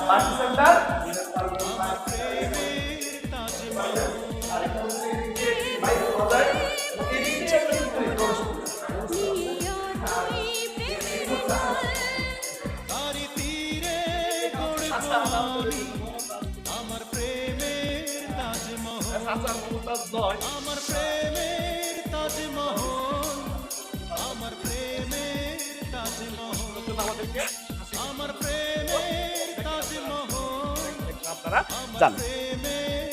Party centre আমার প্রেমের তাজমহল, আমার প্রেমের তাজমহল, আমার প্রেমের তাজমহল, আমার প্রেমের তাজমহল, আপনারা জানেন।